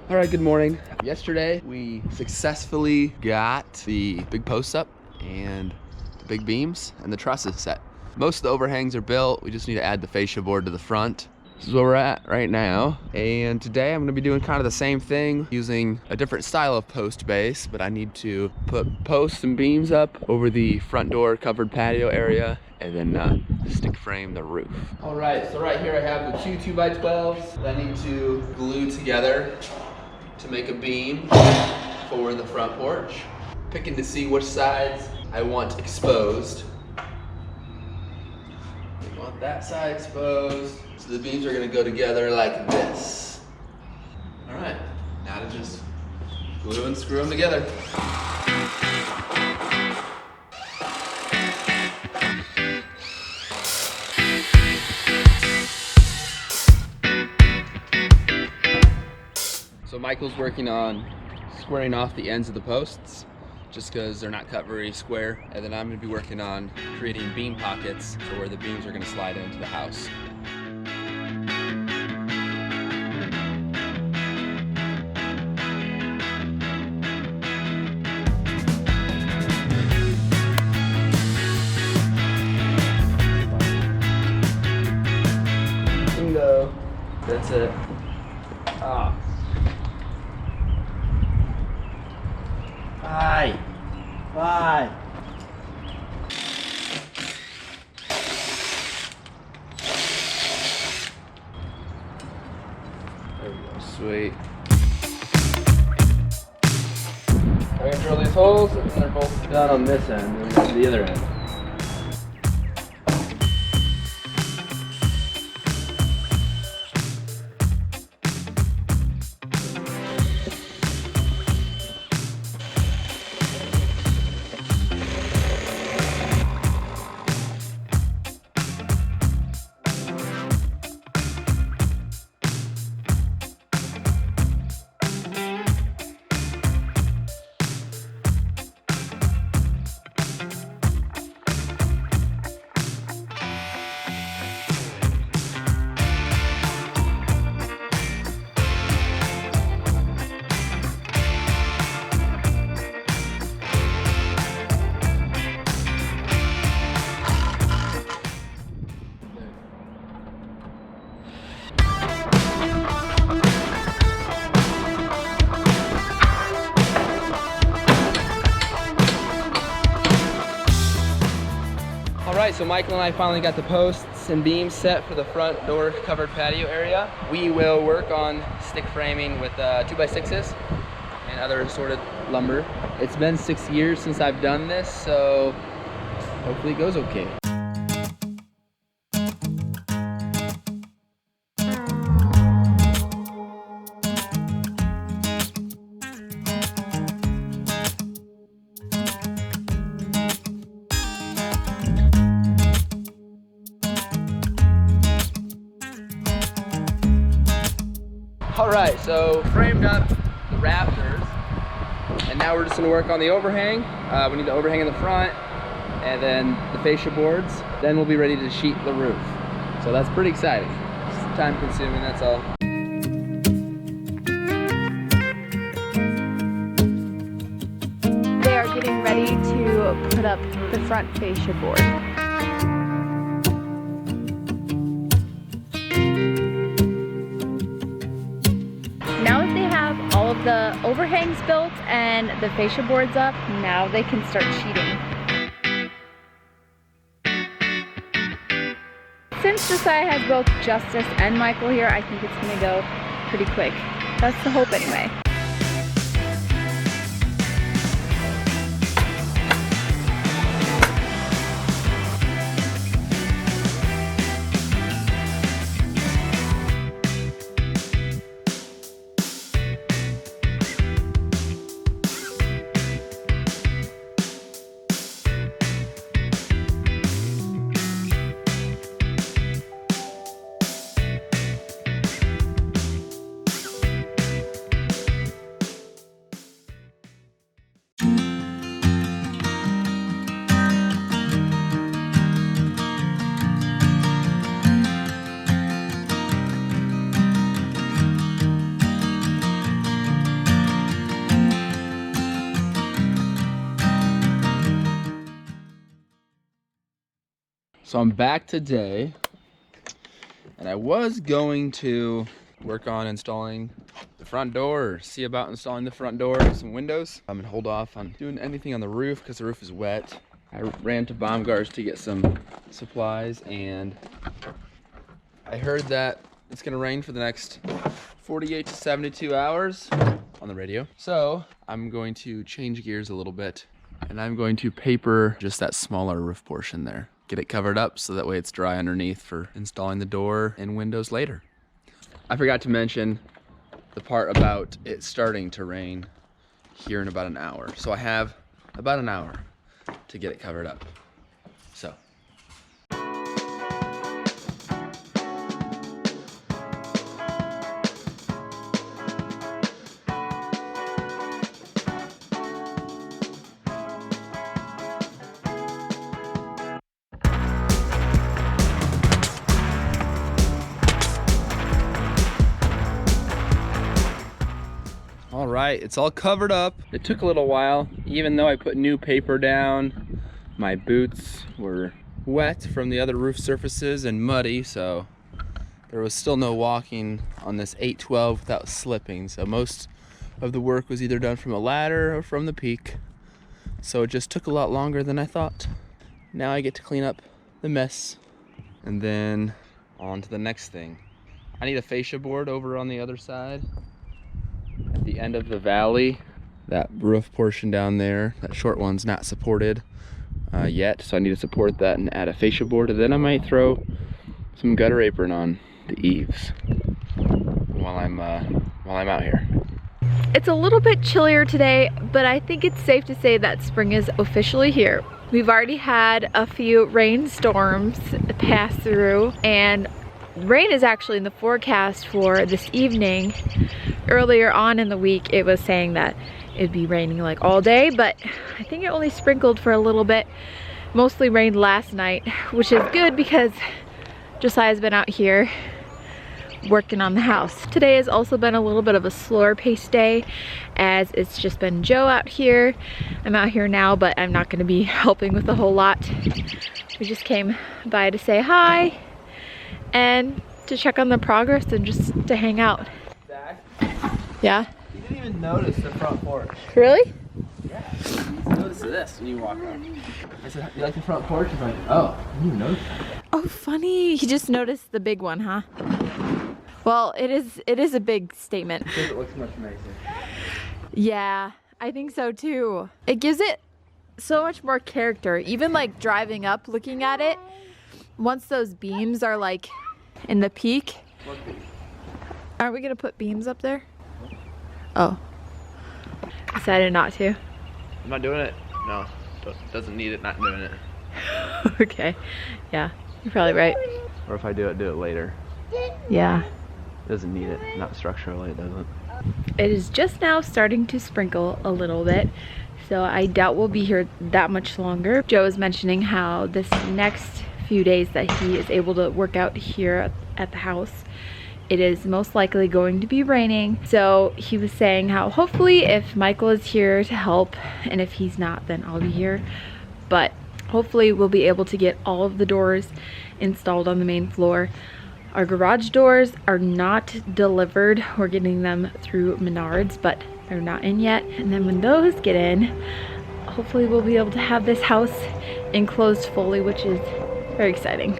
All right, good morning. Yesterday, we successfully got the big posts up and the big beams and the trusses set. Most of the overhangs are built. We just need to add the fascia board to the front. This is where we're at right now. And today I'm gonna be doing kind of the same thing using a different style of post base, but I need to put posts and beams up over the front door covered patio area and then stick frame the roof. All right, so right here I have the two 2x12s that I need to glue together to make a beam for the front porch. Picking to see which sides I want exposed. I want that side exposed. So the beams are gonna go together like this. All right, now to just glue and screw them together. So Michael's working on squaring off the ends of the posts just because they're not cut very square. And then I'm gonna be working on creating beam pockets for where the beams are gonna slide into the house. Bingo. That's it. Ah. Bye. Bye. There we go. Sweet. I'm gonna drill these holes, and they're both done on this end, and then the other end. Alright, so Michael and I finally got the posts and beams set for the front door covered patio area. We will work on stick framing with 2x6s and other assorted lumber. It's been 6 years since I've done this, so hopefully it goes okay. All right, so framed up the rafters, and now we're just gonna work on the overhang. We need the overhang in the front, and then the fascia boards. Then we'll be ready to sheet the roof. So that's pretty exciting. It's time consuming, that's all. They are getting ready to put up the front fascia board. Now that they have all of the overhangs built and the fascia boards up, now they can start sheeting. Since Josiah has both Justice and Michael here, I think it's gonna go pretty quick. That's the hope anyway. So I'm back today, and I was going to work on installing the front door, or see about installing the front door and some windows. I'm gonna hold off on doing anything on the roof because the roof is wet. I ran to Baumgart's to get some supplies, and I heard that it's gonna rain for the next 48 to 72 hours on the radio. So I'm going to change gears a little bit, and I'm going to paper just that smaller roof portion there. Get it covered up so that way it's dry underneath for installing the door and windows later. I forgot to mention the part about it starting to rain here in about an hour. So I have about an hour to get it covered up. So. All right, it's all covered up. It took a little while, even though I put new paper down. My boots were wet from the other roof surfaces and muddy, so there was still no walking on this 812 without slipping. So most of the work was either done from a ladder or from the peak. So it just took a lot longer than I thought. Now I get to clean up the mess, and then on to the next thing. I need a fascia board over on the other side. At the end of the valley, that roof portion down there, that short one's not supported yet, so I need to support that and add a fascia board, and then I might throw some gutter apron on the eaves while I'm out here. It's a little bit chillier today, but I think it's safe to say that spring is officially here. We've already had a few rainstorms pass through, and rain is actually in the forecast for this evening. Earlier on in the week, it was saying that it'd be raining like all day, but I think it only sprinkled for a little bit. Mostly rained last night, which is good because Josiah's been out here working on the house. Today has also been a little bit of a slower paced day, as it's just been Joe out here. I'm out here now, but I'm not going to be helping with a whole lot. We just came by to say hi and to check on the progress and just to hang out. Dad? Yeah? You didn't even notice the front porch. Really? Yeah. You notice this when you walk up. I said, you like the front porch? He's like, oh, I didn't even notice that. Oh, funny. He just noticed the big one, huh? Well, it is a big statement. Because it looks much nicer. Yeah, I think so too. It gives it so much more character. Even like driving up, looking at it, once those beams are like in the peak. What beam? Aren't we gonna put beams up there? Oh. Decided not to. I'm not doing it. No, doesn't need it, not doing it. Okay. Yeah, you're probably right. Or if I do it later. Yeah. It doesn't need it, not structurally, it doesn't. It is just now starting to sprinkle a little bit, so I doubt we'll be here that much longer. Joe was mentioning how this next few days that he is able to work out here at the house, it is most likely going to be raining. So he was saying how hopefully if Michael is here to help, and if he's not, then I'll be here, but hopefully we'll be able to get all of the doors installed on the main floor. Our garage doors are not delivered. We're getting them through Menards, but they're not in yet. And then when those get in, hopefully we'll be able to have this house enclosed fully, which is very exciting.